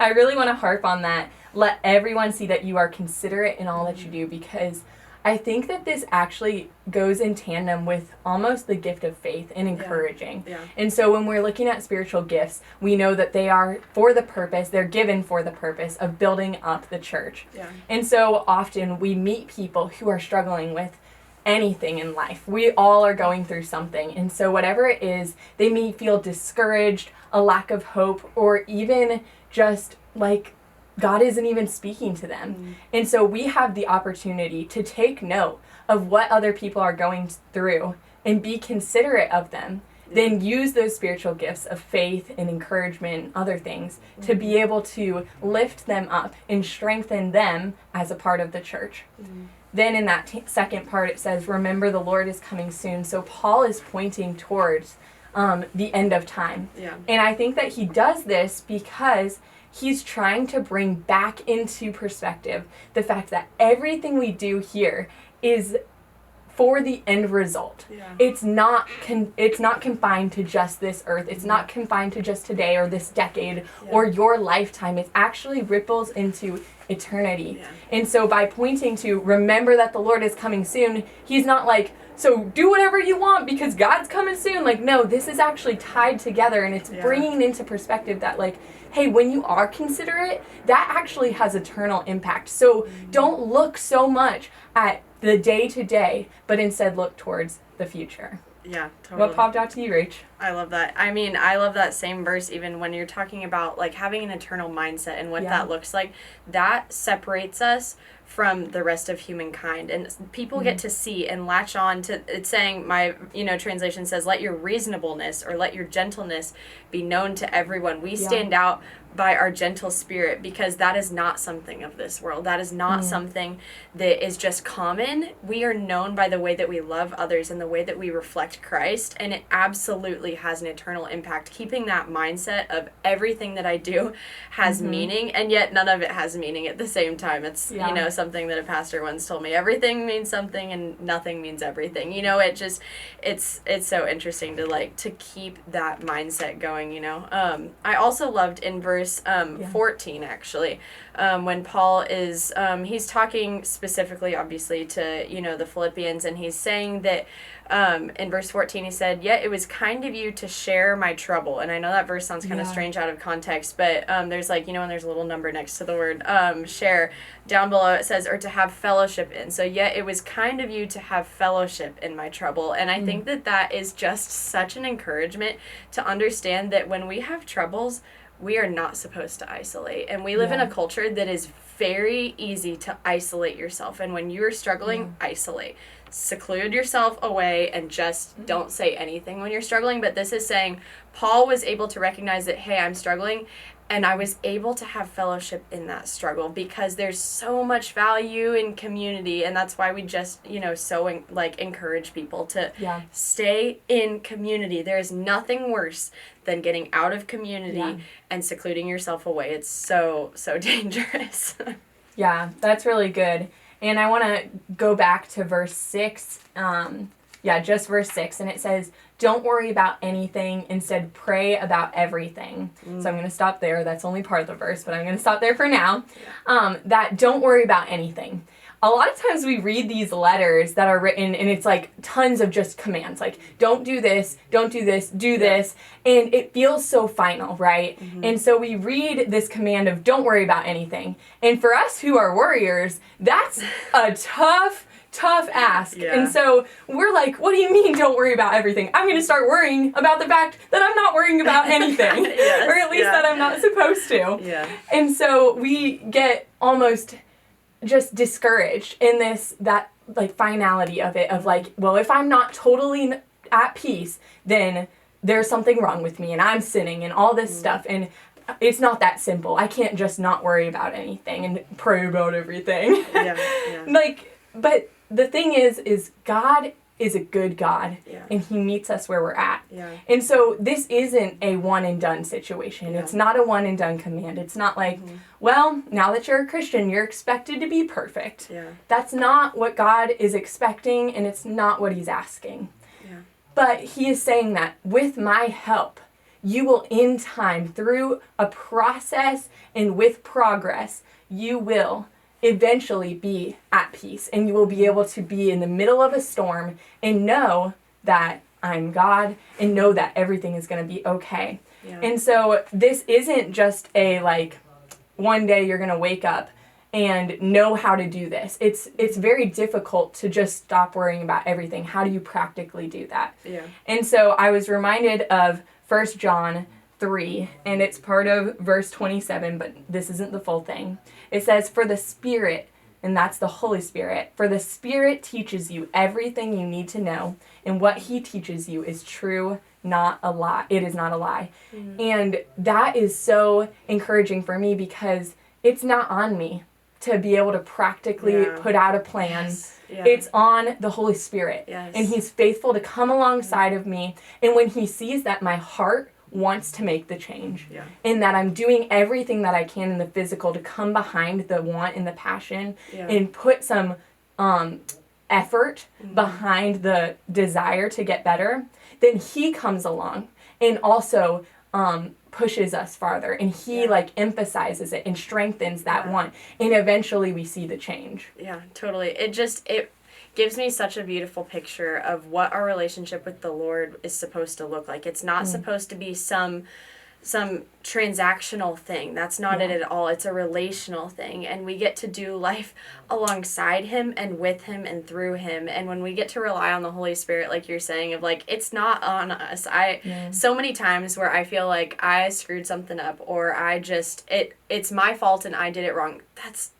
I really want to harp on that. Let everyone see that you are considerate in all that you do, because I think that this actually goes in tandem with almost the gift of faith and encouraging. Yeah. And so when we're looking at spiritual gifts, we know that they are they're given for the purpose of building up the church. Yeah. And so often we meet people who are struggling with anything in life. We all are going through something. And so whatever it is, they may feel discouraged, a lack of hope, or even just like God isn't even speaking to them. And so we have the opportunity to take note of what other people are going through and be considerate of them. Then use those spiritual gifts of faith and encouragement and other things to be able to lift them up and strengthen them as a part of the church. Then in that second part it says, remember the Lord is coming soon. So Paul is pointing towards the end of time. Yeah. And I think that he does this because he's trying to bring back into perspective the fact that everything we do here is for the end result. Yeah. It's not confined to just this earth. It's not confined to just today or this decade or your lifetime. It actually ripples into eternity. Yeah. And so by pointing to remember that the Lord is coming soon, he's not like, so do whatever you want because God's coming soon. Like, no, this is actually tied together, and it's bringing into perspective that, like, hey, when you are considerate, that actually has eternal impact. So don't look so much at the day-to-day, but instead look towards the future. Yeah, totally. What popped out to you, Rach? I love that. I mean, I love that same verse even when you're talking about, like, having an eternal mindset and what that looks like. That separates us from the rest of humankind. And people get to see and latch on to, it's saying, my, translation says, let your reasonableness or let your gentleness be known to everyone. We stand out by our gentle spirit because that is not something of this world. That is not something that is just common. We are known by the way that we love others and the way that we reflect Christ, and it absolutely has an eternal impact. Keeping that mindset of everything that I do has meaning, and yet none of it has meaning at the same time. It's, something that a pastor once told me. Everything means something and nothing means everything. It just, it's so interesting to keep that mindset going, I also loved in verse 14, actually, when Paul is, he's talking specifically, obviously, to, the Philippians, and he's saying that, in verse 14, he said, yet it was kind of you to share my trouble. And I know that verse sounds kind of strange out of context, but there's when there's a little number next to the word share, down below it says, or to have fellowship in. So yet it was kind of you to have fellowship in my trouble. And I think that is just such an encouragement to understand that when we have troubles, we are not supposed to isolate. And we live in a culture that is very easy to isolate yourself. And when you're struggling, isolate. Seclude yourself away and just don't say anything when you're struggling. But this is saying Paul was able to recognize that, hey, I'm struggling, and I was able to have fellowship in that struggle because there's so much value in community, and that's why we just, encourage people to stay in community. There is nothing worse than getting out of community and secluding yourself away. It's so, so dangerous. Yeah, that's really good. And I want to go back to verse 6, just verse 6, and it says, don't worry about anything, instead pray about everything. So I'm going to stop there. That's only part of the verse, but I'm going to stop there for now. That don't worry about anything. A lot of times we read these letters that are written, and it's like tons of just commands, like don't do this, do this, and it feels so final, right? And so we read this command of don't worry about anything. And for us who are worriers, that's a tough ask. And so we're like, what do you mean don't worry about everything? I'm going to start worrying about the fact that I'm not worrying about anything, or at least that I'm not supposed to. And so we get almost just discouraged in that finality of it, of well, if I'm not totally at peace, then there's something wrong with me and I'm sinning and all this stuff. And it's not that simple. I can't just not worry about anything and pray about everything. But the thing is God is a good God, and he meets us where we're at. And so this isn't a one and done situation. It's not a one and done command. It's not like, well, now that you're a Christian, you're expected to be perfect. That's not what God is expecting, and it's not what he's asking. But he is saying that with my help, you will in time, through a process and with progress, you will eventually be at peace, and you will be able to be in the middle of a storm and know that I'm God and know that everything is going to be okay. Yeah. And so this isn't just a like one day you're going to wake up and know how to do this. It's very difficult to just stop worrying about everything. How do you practically do that? Yeah. And so I was reminded of 1 John 3, and it's part of verse 27, but this isn't the full thing. It says, "For the Spirit," and that's the Holy Spirit, "for the Spirit teaches you everything you need to know, and what he teaches you is true, not a lie. It is not a lie." Mm-hmm. And that is so encouraging for me because it's not on me to be able to practically put out a plan. Yes. Yeah. It's on the Holy Spirit. Yes. And he's faithful to come alongside of me. And when he sees that my heart wants to make the change, and that I'm doing everything that I can in the physical to come behind the want and the passion, and put some effort behind the desire to get better, then he comes along and also pushes us farther, and he like emphasizes it and strengthens that want, and eventually we see the change. Yeah, totally. It gives me such a beautiful picture of what our relationship with the Lord is supposed to look like. It's not supposed to be some transactional thing. That's not it at all. It's a relational thing, and we get to do life alongside him and with him and through him. And when we get to rely on the Holy Spirit, like you're saying, of like, it's not on us. So many times where I feel like I screwed something up, or it's my fault and I did it wrong.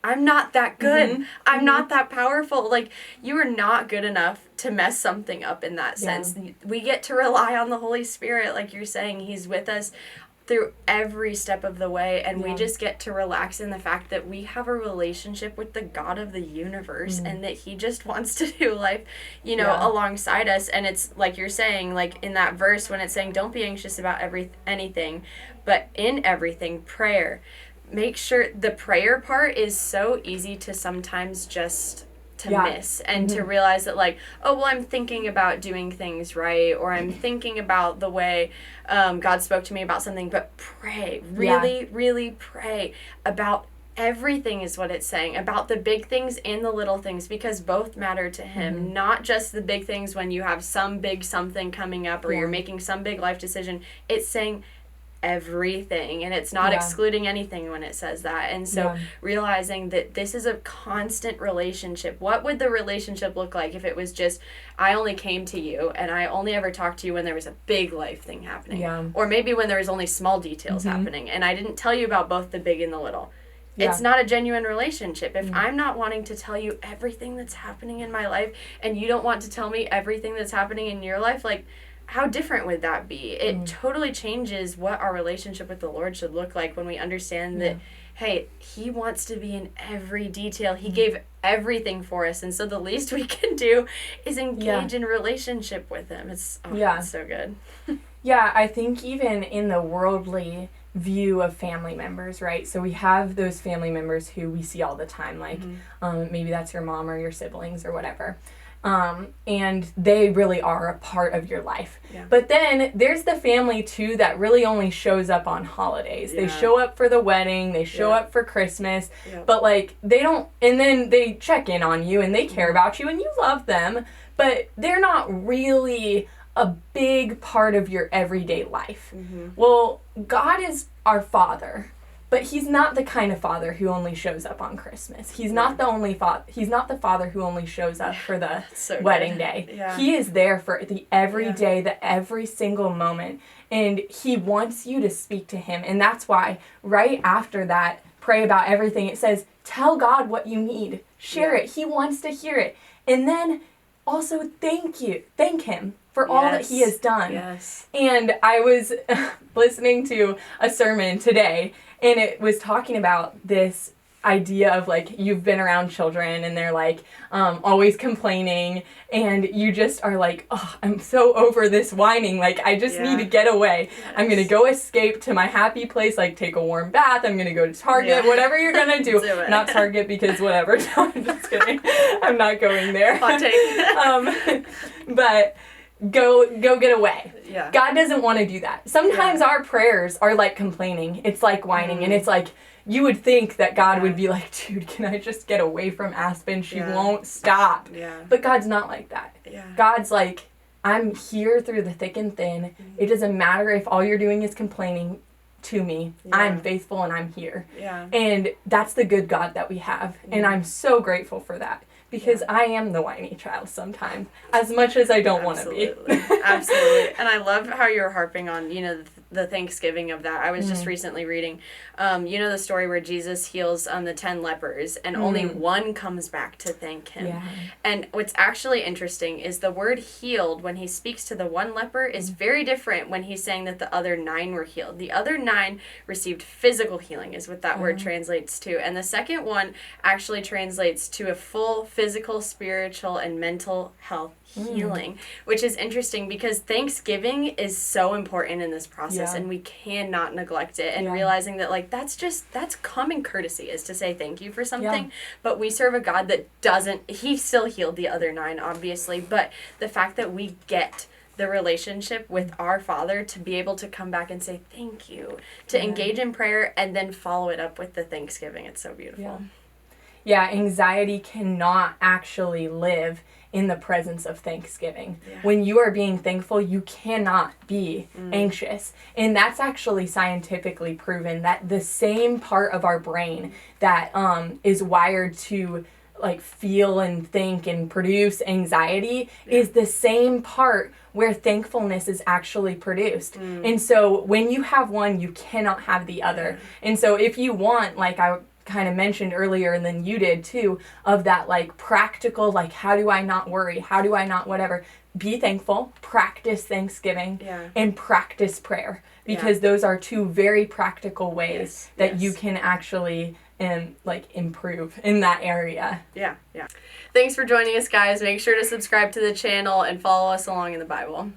I'm not that good. I'm not that powerful. Like, you are not good enough to mess something up in that sense. We get to rely on the Holy Spirit, like you're saying. He's with us through every step of the way, and we just get to relax in the fact that we have a relationship with the God of the universe, and that he just wants to do life, alongside us. And it's like you're saying, like in that verse when it's saying, don't be anxious about anything, but in everything, prayer. Make sure the prayer part is so easy to sometimes just miss, and to realize that, like, oh, well, I'm thinking about doing things right, or I'm thinking about the way God spoke to me about something. But pray, really pray about everything, is what it's saying, about the big things and the little things, because both matter to him. Not just the big things when you have some big something coming up, or you're making some big life decision. It's saying everything, and it's not excluding anything when it says that. And so realizing that this is a constant relationship. What would the relationship look like if it was just, I only came to you and I only ever talked to you when there was a big life thing happening, or maybe when there was only small details happening, and I didn't tell you about both the big and the little? It's not a genuine relationship. If I'm not wanting to tell you everything that's happening in my life, and you don't want to tell me everything that's happening in your life, like, how different would that be? It totally changes what our relationship with the Lord should look like when we understand that, hey, he wants to be in every detail. He gave everything for us, and so the least we can do is engage in relationship with him. It's so good. I think even in the worldly view of family members, right? So we have those family members who we see all the time, like maybe that's your mom or your siblings or whatever. And they really are a part of your life. But then there's the family too that really only shows up on holidays. They show up for the wedding, they show up for Christmas, but like they don't, and then they check in on you and they care about you and you love them, but they're not really a big part of your everyday life. Well, God is our Father. But he's not the kind of father who only shows up on Christmas. He's not the only He's not the father who only shows up for the wedding day. He is there for the every day, the every single moment. And he wants you to speak to him. And that's why right after that, pray about everything. It says, tell God what you need. Share it. He wants to hear it. And then also thank him for all that he has done. And I was listening to a sermon today, and it was talking about this idea of, like, you've been around children and they're, like, always complaining, and you just are like, oh, I'm so over this whining. Like, I just need to get away. I'm going to go escape to my happy place, like, take a warm bath. I'm going to go to Target, whatever you're going to do. Not Target because whatever. No, I'm just kidding. I'm not going there. Hot take. But go get away. Yeah. God doesn't want to do that. Sometimes our prayers are like complaining. It's like whining. And it's like, you would think that God would be like, dude, can I just get away from Aspen? She won't stop. Yeah. But God's not like that. Yeah. God's like, I'm here through the thick and thin. It doesn't matter if all you're doing is complaining to me. I'm faithful and I'm here. Yeah. And that's the good God that we have. And I'm so grateful for that. Because I am the whiny child sometimes, as much as I don't want to be. Absolutely. And I love how you're harping on, the Thanksgiving of that. I was just recently reading, the story where Jesus heals the 10 lepers and only one comes back to thank him. Yeah. And what's actually interesting is the word healed, when he speaks to the one leper, is very different when he's saying that the other 9 were healed. The other 9 received physical healing is what that word translates to. And the second one actually translates to a full physical, spiritual, and mental health healing, which is interesting because Thanksgiving is so important in this process and we cannot neglect it, and realizing that that's common courtesy is to say thank you for something, but we serve a God that doesn't. He still healed the other 9 obviously, but the fact that we get the relationship with our Father to be able to come back and say thank you, to engage in prayer and then follow it up with the Thanksgiving, it's so beautiful. Yeah, anxiety cannot actually live in the presence of thanksgiving. Yeah. When you are being thankful, you cannot be anxious. And that's actually scientifically proven that the same part of our brain that is wired to like feel and think and produce anxiety is the same part where thankfulness is actually produced. And so when you have one, you cannot have the other. And so if you want, like I kind of mentioned earlier, and then you did too, of that like practical, like how do I not worry? How do I not whatever? Be thankful, practice Thanksgiving, and practice prayer. Because those are 2 very practical ways that you can actually improve in that area. Yeah. Thanks for joining us, guys. Make sure to subscribe to the channel and follow us along in the Bible.